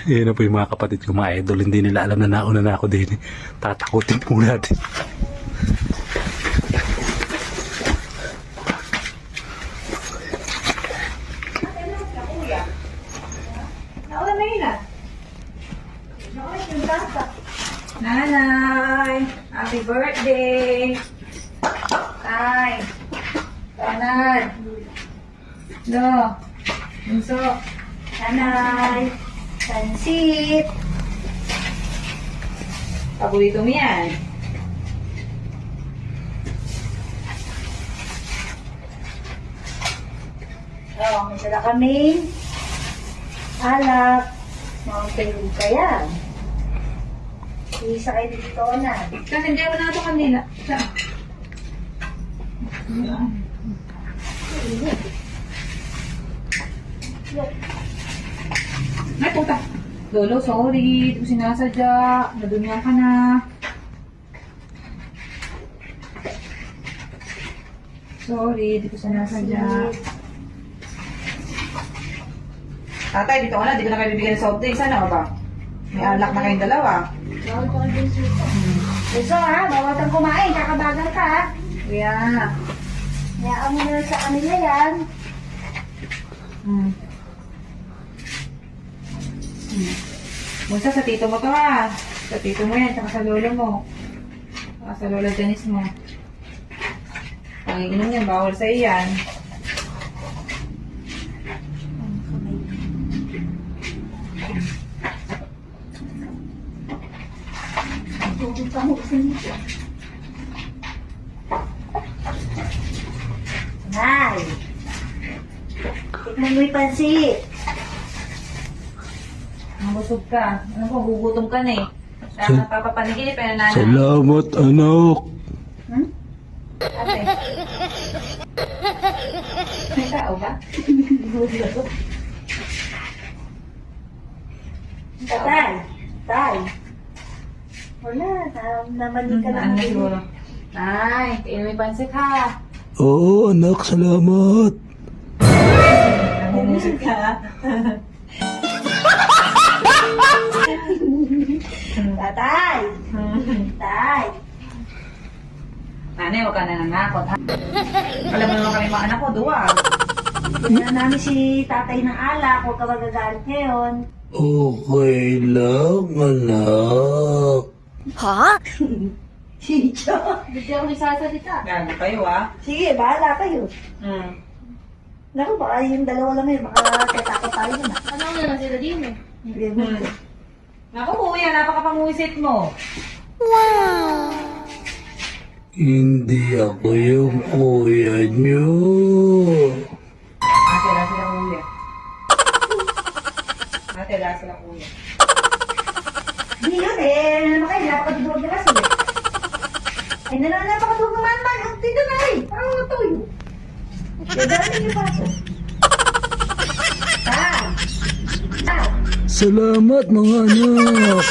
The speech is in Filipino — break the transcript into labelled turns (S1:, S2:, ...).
S1: Yan na po yung mga kapatid ko, mga idol. Hindi nila alam na nauna na ako din. Tatakutin po natin.
S2: Nanay, happy birthday! Ay, kanan. No, bunso. Nanay, pansit. Paborito mo yan. Oh, may sala kami. Alak. Mountain Dew ka yan. Isa kayo dito na. Kasi hindi ako na ito kanila. Ay, puta. Lolo, sorry. Hindi ko sinasadya. Nadumihan ka na. Sorry, hindi ko sinasadya. Tatay, dito ka na. Di ko na kayo bibigyan ng soft drinks. Ano ba? May alak na kayong dalawa.
S3: Bawal pa kayo dito.
S2: Gusto ha? Bawal kang kumain. Kakabagal ka ha? Yeah. Hayaan mo na sa kanila yan. Basta sa tito mo to ha. Sa tito mo yan, tsaka sa lolo mo. Tsaka sa lola Janice mo. Pangiinom yan, bawal sa iyan.
S3: Pupunta mo kasi dito.
S2: Nay! Tikman mo yung pansit. Busog ka. Ano ko, gugutom ka na eh. Kaya napapapanaginip na nanay.
S1: Salamat, anak.
S2: Hmm? Ate. May tao ba? Tay. Tay. Wala. Namanig ka lang. Tay, kainin mo yung pansit ha.
S1: Oo, anak, salamat.
S2: Namanig ka. Tatay! Tay! Nanay, huwag ka na nangakot ha. Alam mo naman kami mga anak ko, duwag. Kaya namin si tatay ng alak, huwag ka magagalit ngayon.
S1: Okay lang, anak.
S2: Chicho!
S3: Hindi ako nagsasalita.
S2: Gago kayo ah. Sige, bahala kayo. Naku, baka yung dalawa lang yun, baka tatakot tayo na.
S3: Ano na lang sila din eh.
S2: Naku, kuya, napakapanguisit mo.
S1: Hindi ako yung kuya niyo.
S2: Ate, wala sila kuya. Ate, wala sila kuya. Hindi yun eh. Ano naman kayo? Napakadudurog na kasi. Ay, napakadurog naman man. Ang tito na eh. Parang matuyo. Kaya dami niyo pa ito. Tay! Tay!
S1: Salamat, mga anak.